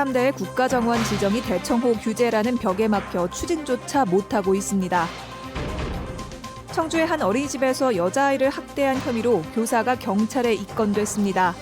제3대 국가정원 지정이 대청호 규제라는 벽에 막혀 추진조차 못하고 있습니다. 청주의 한 어린이집에서 여자아이를 학대한 혐의로 교사가 경찰에 입건됐습니다.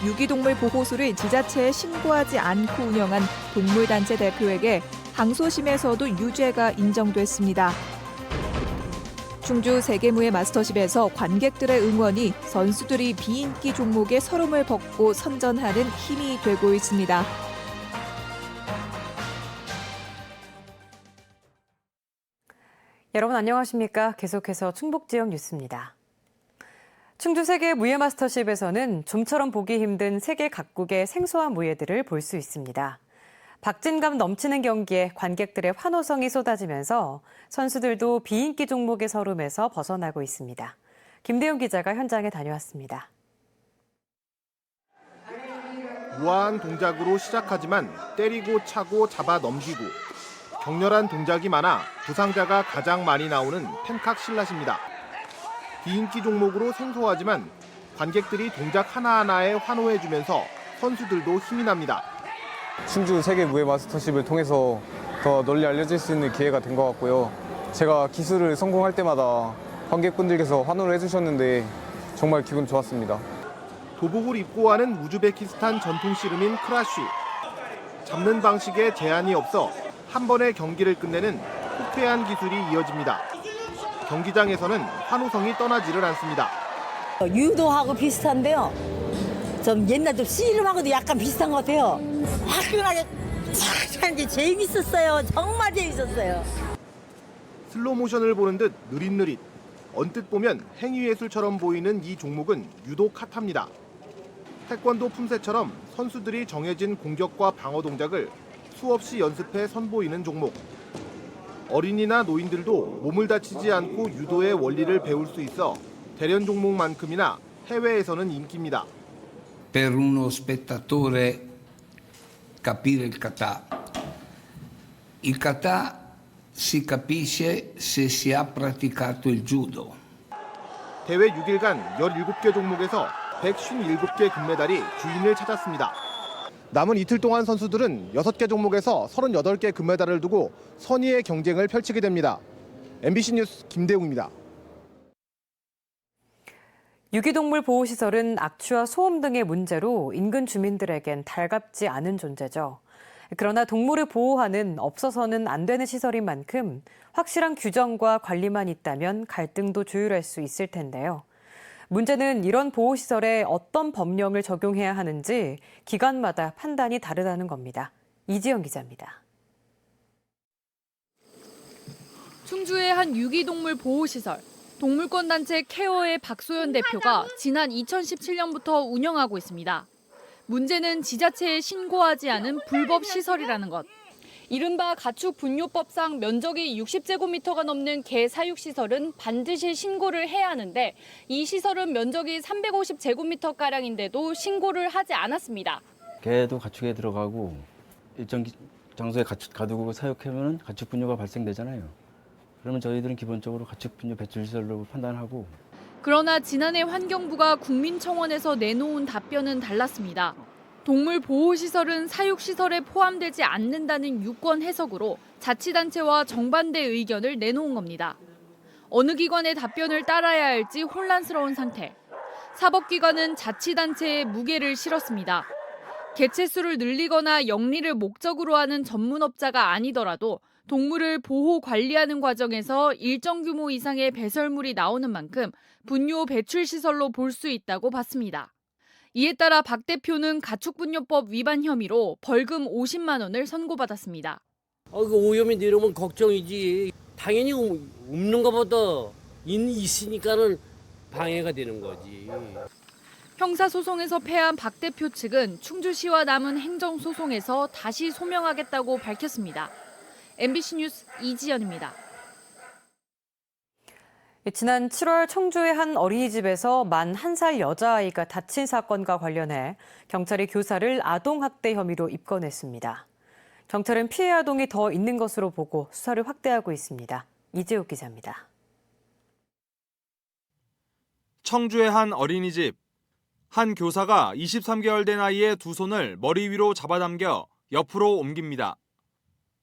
유기동물 보호소를 지자체에 신고하지 않고 운영한 동물단체 대표에게 항소심에서도 유죄가 인정됐습니다. 충주 세계무예 마스터십에서 관객들의 응원이 선수들이 비인기 종목의 서름을 벗고 선전하는 힘이 되고 있습니다. 여러분 안녕하십니까? 계속해서 충북 지역 뉴스입니다. 충주 세계 무예 마스터십에서는 좀처럼 보기 힘든 세계 각국의 생소한 무예들을 볼 수 있습니다. 박진감 넘치는 경기에 관객들의 환호성이 쏟아지면서 선수들도 비인기 종목의 서름에서 벗어나고 있습니다. 김대용 기자가 현장에 다녀왔습니다. 우아한 동작으로 시작하지만 때리고 차고 잡아 넘기고 격렬한 동작이 많아 부상자가 가장 많이 나오는 펜칵 실랏입니다. 비인기 종목으로 생소하지만 관객들이 동작 하나하나에 환호해주면서 선수들도 힘이 납니다. 충주 세계 무예 마스터십을 통해서 더 널리 알려질 수 있는 기회가 된 것 같고요. 제가 기술을 성공할 때마다 관객분들께서 환호를 해주셨는데 정말 기분 좋았습니다. 도복을 입고 하는 우즈베키스탄 전통 씨름인 크라쉬. 잡는 방식에 제한이 없어 한 번에 경기를 끝내는 호쾌한 기술이 이어집니다. 경기장에서는 환호성이 떠나지를 않습니다. 유도하고 비슷한데요. 좀 옛날 좀 씨름하고도 약간 비슷한 것 같아요. 화끈하게 착 하는 게 재밌었어요. 정말 재밌었어요. 슬로우 모션을 보는 듯 느릿느릿. 언뜻 보면 행위예술처럼 보이는 이 종목은 유도 카타입니다. 태권도 품새처럼 선수들이 정해진 공격과 방어 동작을 수없이 연습해 선보이는 종목. 어린이나 노인들도 몸을 다치지 않고 유도의 원리를 배울 수 있어 대련 종목만큼이나 해외에서는 인기입니다. Per uno spettatore capire il kata. Il kata si capisce se si ha praticato il judo. 대회 6일간 17개 종목에서 157개 금메달이 주인을 찾았습니다. 남은 이틀 동안 선수들은 6개 종목에서 38개 금메달을 두고 선의의 경쟁을 펼치게 됩니다. MBC 뉴스 김대웅입니다. 유기동물 보호시설은 악취와 소음 등의 문제로 인근 주민들에겐 달갑지 않은 존재죠. 그러나 동물을 보호하는 없어서는 안 되는 시설인 만큼 확실한 규정과 관리만 있다면 갈등도 조율할 수 있을 텐데요. 문제는 이런 보호시설에 어떤 법령을 적용해야 하는지 기관마다 판단이 다르다는 겁니다. 이지영 기자입니다. 충주의 한 유기동물 보호시설. 동물권 단체 케어의 박소연 대표가 지난 2017년부터 운영하고 있습니다. 문제는 지자체에 신고하지 않은 불법 시설이라는 것. 이른바 가축 분뇨법상 면적이 60제곱미터가 넘는 개 사육시설은 반드시 신고를 해야 하는데 이 시설은 면적이 350제곱미터가량인데도 신고를 하지 않았습니다. 개도 가축에 들어가고 일정 장소에 가두고 사육하면 가축 분뇨가 발생되잖아요. 그러면 저희들은 기본적으로 가축 분뇨 배출 시설로 판단하고. 그러나 지난해 환경부가 국민청원에서 내놓은 답변은 달랐습니다. 동물 보호시설은 사육시설에 포함되지 않는다는 유권 해석으로 자치단체와 정반대 의견을 내놓은 겁니다. 어느 기관의 답변을 따라야 할지 혼란스러운 상태. 사법기관은 자치단체에 무게를 실었습니다. 개체수를 늘리거나 영리를 목적으로 하는 전문업자가 아니더라도 동물을 보호 관리하는 과정에서 일정 규모 이상의 배설물이 나오는 만큼 분뇨 배출 시설로 볼 수 있다고 봤습니다. 이에 따라 박 대표는 가축분뇨법 위반 혐의로 벌금 50만 원을 선고받았습니다. 그 오염이 내려오면 걱정이지. 당연히 없는 것보다 있으니까는 방해가 되는 거지. 형사소송에서 패한 박 대표 측은 충주시와 남은 행정소송에서 다시 소명하겠다고 밝혔습니다. MBC 뉴스 이지연입니다. 지난 7월 청주의 한 어린이집에서 만 1살 여자아이가 다친 사건과 관련해 경찰이 교사를 아동학대 혐의로 입건했습니다. 경찰은 피해 아동이 더 있는 것으로 보고 수사를 확대하고 있습니다. 이재욱 기자입니다. 청주의 한 어린이집. 한 교사가 23개월 된 아이의 두 손을 머리 위로 잡아당겨 옆으로 옮깁니다.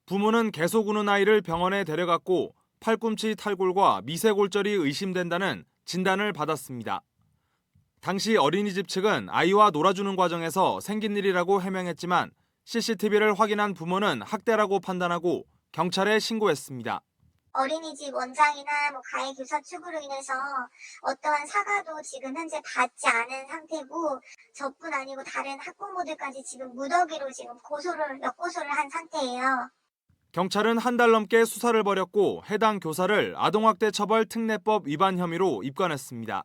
부모는 계속 우는 아이를 병원에 데려갔고 팔꿈치 탈골과 미세골절이 의심된다는 진단을 받았습니다. 당시 어린이집 측은 아이와 놀아주는 과정에서 생긴 일이라고 해명했지만 CCTV를 확인한 부모는 학대라고 판단하고 경찰에 신고했습니다. 어린이집 원장이나 가해 교사 측으로 인해서 어떠한 사과도 지금 현재 받지 않은 상태고 저뿐 아니고 다른 학부모들까지 지금 무더기로 지금 몇 고소를 한 상태예요. 경찰은 한 달 넘게 수사를 벌였고 해당 교사를 아동학대처벌특례법 위반 혐의로 입건했습니다.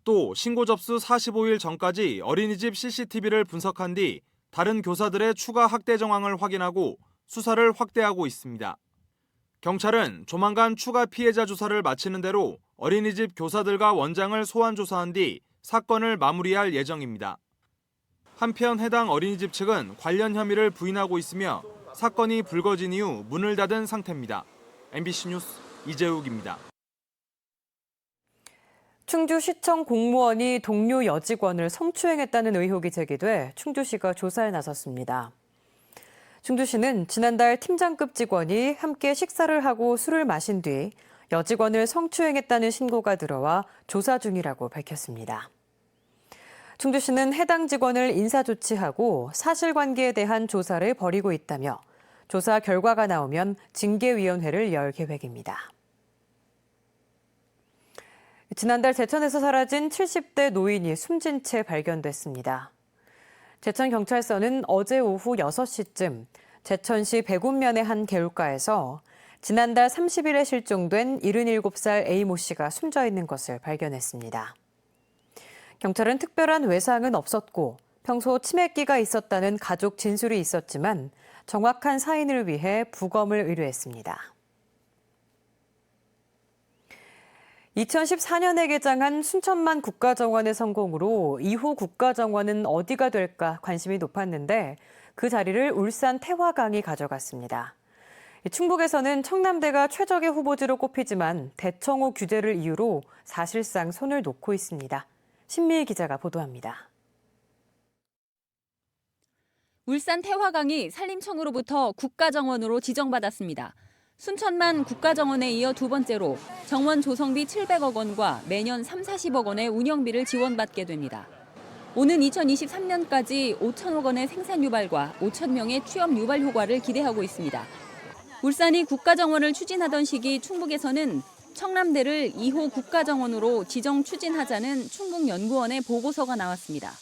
또 신고 접수 45일 전까지 어린이집 CCTV를 분석한 뒤 다른 교사들의 추가 학대 정황을 확인하고 수사를 확대하고 있습니다. 경찰은 조만간 추가 피해자 조사를 마치는 대로 어린이집 교사들과 원장을 소환 조사한 뒤 사건을 마무리할 예정입니다. 한편 해당 어린이집 측은 관련 혐의를 부인하고 있으며 사건이 불거진 이후 문을 닫은 상태입니다. MBC 뉴스 이재욱입니다. 충주시청 공무원이 동료 여직원을 성추행했다는 의혹이 제기돼 충주시가 조사에 나섰습니다. 충주시는 지난달 팀장급 직원이 함께 식사를 하고 술을 마신 뒤 여직원을 성추행했다는 신고가 들어와 조사 중이라고 밝혔습니다. 충주시는 해당 직원을 인사조치하고 사실관계에 대한 조사를 벌이고 있다며 조사 결과가 나오면 징계위원회를 열 계획입니다. 지난달 제천에서 사라진 70대 노인이 숨진 채 발견됐습니다. 제천경찰서는 어제 오후 6시쯤 제천시 백운면의 한 개울가에서 지난달 30일에 실종된 77살 A모 씨가 숨져 있는 것을 발견했습니다. 경찰은 특별한 외상은 없었고 평소 치매기가 있었다는 가족 진술이 있었지만 정확한 사인을 위해 부검을 의뢰했습니다. 2014년에 개장한 순천만 국가정원의 성공으로 이후 국가정원은 어디가 될까 관심이 높았는데 그 자리를 울산 태화강이 가져갔습니다. 충북에서는 청남대가 최적의 후보지로 꼽히지만 대청호 규제를 이유로 사실상 손을 놓고 있습니다. 신미희 기자가 보도합니다. 울산 태화강이 산림청으로부터 국가정원으로 지정받았습니다. 순천만 국가정원에 이어 두 번째로 정원 조성비 700억 원과 매년 30-40억 원의 운영비를 지원받게 됩니다. 오는 2023년까지 5천억 원의 생산 유발과 5천 명의 취업 유발 효과를 기대하고 있습니다. 울산이 국가정원을 추진하던 시기 충북에서는 청남대를 2호 국가정원으로 지정 추진하자는 충북연구원의 보고서가 나왔습니다.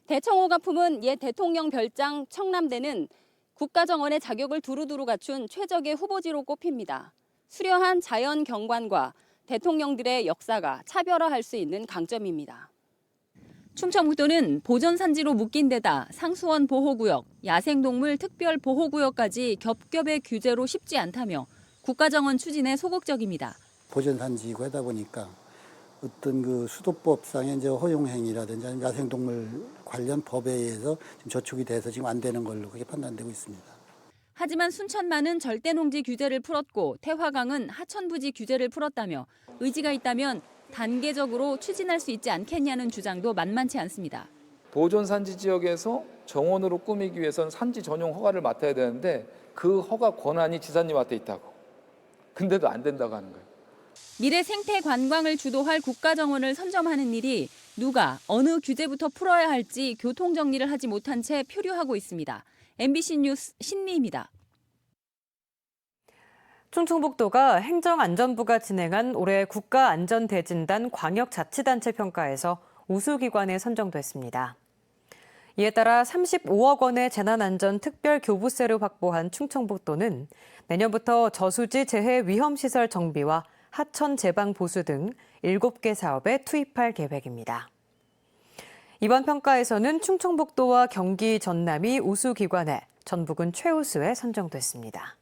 대청호가 품은 옛 대통령 별장 청남대는 국가정원의 자격을 두루두루 갖춘 최적의 후보지로 꼽힙니다. 수려한 자연 경관과 대통령들의 역사가 차별화할 수 있는 강점입니다. 충청북도는 보전산지로 묶인 데다 상수원 보호구역, 야생동물 특별보호구역까지 겹겹의 규제로 쉽지 않다며 국가정원 추진에 소극적입니다. 보전산지이고 하다 보니까 어떤 그 수도법상의 이제 허용행위라든지 아니면 야생동물 관련 법에 의해서 지금 저촉이 돼서 지금 안 되는 걸로 그렇게 판단되고 있습니다. 하지만 순천만은 절대농지 규제를 풀었고 태화강은 하천부지 규제를 풀었다며 의지가 있다면 단계적으로 추진할 수 있지 않겠냐는 주장도 만만치 않습니다. 보존산지 지역에서 정원으로 꾸미기 위해서는 산지 전용 허가를 맡아야 되는데 그 허가 권한이 지사님한테 있다고. 근데도 안 된다고 하는 거예요. 미래 생태 관광을 주도할 국가정원을 선점하는 일이 누가 어느 규제부터 풀어야 할지 교통 정리를 하지 못한 채 표류하고 있습니다. MBC 뉴스 신미입니다. 충청북도가 행정안전부가 진행한 올해 국가안전대진단 광역자치단체 평가에서 우수기관에 선정됐습니다. 이에 따라 35억 원의 재난안전 특별교부세를 확보한 충청북도는 내년부터 저수지 재해 위험시설 정비와 하천 제방 보수 등 7개 사업에 투입할 계획입니다. 이번 평가에서는 충청북도와 경기 전남이 우수기관에 전북은 최우수에 선정됐습니다.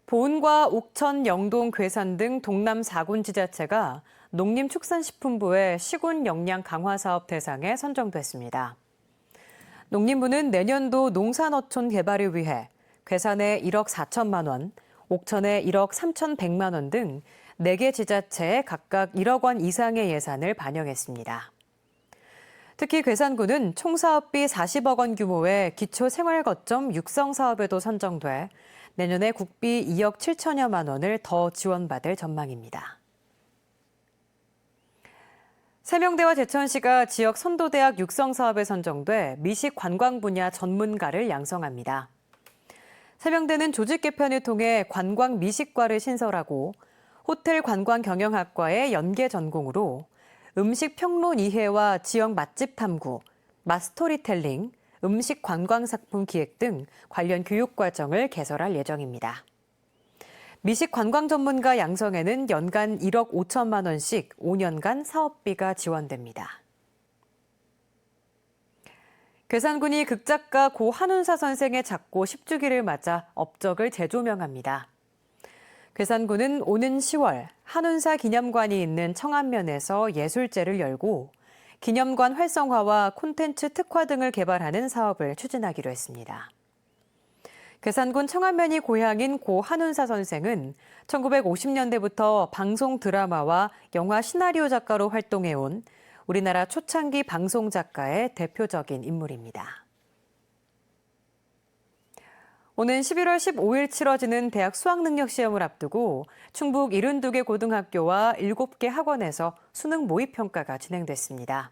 보은과 옥천, 영동, 괴산 등 동남 4군 지자체가 농림축산식품부의 시군 역량 강화 사업 대상에 선정됐습니다. 농림부는 내년도 농산어촌 개발을 위해 괴산에 1억 4천만 원, 옥천에 1억 3,100만 원 등 4개 지자체에 각각 1억 원 이상의 예산을 반영했습니다. 특히 괴산군은 총 사업비 40억 원 규모의 기초생활거점 육성 사업에도 선정돼 내년에 국비 2억 7천여만 원을 더 지원받을 전망입니다. 세명대와 제천시가 지역 선도대학 육성 사업에 선정돼 미식 관광 분야 전문가를 양성합니다. 세명대는 조직 개편을 통해 관광 미식과를 신설하고 호텔 관광 경영학과의 연계 전공으로 음식 평론 이해와 지역 맛집 탐구, 맛스토리텔링, 음식 관광 상품 기획 등 관련 교육 과정을 개설할 예정입니다. 미식 관광 전문가 양성에는 연간 1억 5천만 원씩 5년간 사업비가 지원됩니다. 괴산군이 극작가 고 한운사 선생의 작고 10주기를 맞아 업적을 재조명합니다. 괴산군은 오는 10월 한운사 기념관이 있는 청안면에서 예술제를 열고 기념관 활성화와 콘텐츠 특화 등을 개발하는 사업을 추진하기로 했습니다. 괴산군 청안면이 고향인 고 한운사 선생은 1950년대부터 방송 드라마와 영화 시나리오 작가로 활동해온 우리나라 초창기 방송 작가의 대표적인 인물입니다. 오는 11월 15일 치러지는 대학 수학능력시험을 앞두고 충북 72개 고등학교와 7개 학원에서 수능 모의평가가 진행됐습니다.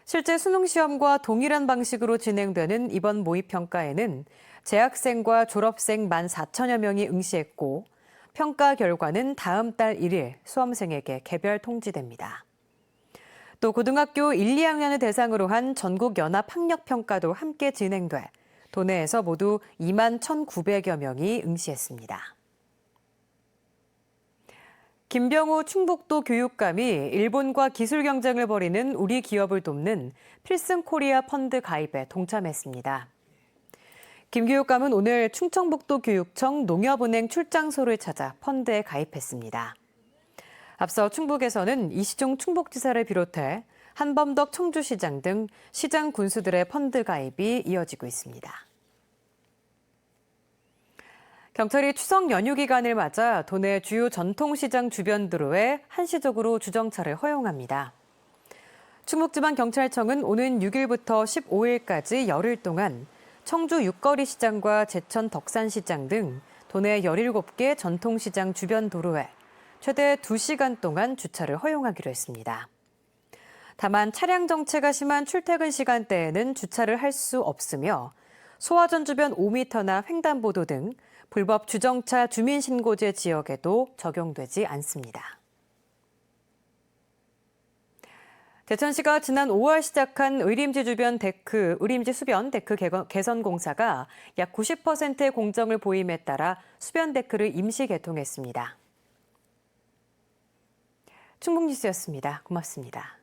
실제 수능시험과 동일한 방식으로 진행되는 이번 모의평가에는 재학생과 졸업생 14,000여 명이 응시했고 평가 결과는 다음 달 1일 수험생에게 개별 통지됩니다. 또 고등학교 1, 2학년을 대상으로 한 전국 연합학력평가도 함께 진행돼 도내에서 모두 2만 1,900여 명이 응시했습니다. 김병우 충북도 교육감이 일본과 기술 경쟁을 벌이는 우리 기업을 돕는 필승 코리아 펀드 가입에 동참했습니다. 김 교육감은 오늘 충청북도 교육청 농협은행 출장소를 찾아 펀드에 가입했습니다. 앞서 충북에서는 이시종 충북지사를 비롯해 한범덕 청주시장 등 시장 군수들의 펀드 가입이 이어지고 있습니다. 경찰이 추석 연휴 기간을 맞아 도내 주요 전통시장 주변 도로에 한시적으로 주정차를 허용합니다. 충북지방경찰청은 오는 6일부터 15일까지 열흘 동안 청주 육거리 시장과 제천 덕산시장 등 도내 17개 전통시장 주변 도로에 최대 2시간 동안 주차를 허용하기로 했습니다. 다만 차량 정체가 심한 출퇴근 시간대에는 주차를 할 수 없으며 소화전 주변 5m나 횡단보도 등 불법 주정차 주민신고제 지역에도 적용되지 않습니다. 제천시가 지난 5월 시작한 의림지 주변 데크, 의림지 수변 데크 개선 공사가 약 90%의 공정을 보임에 따라 수변 데크를 임시 개통했습니다. 충북뉴스였습니다. 고맙습니다.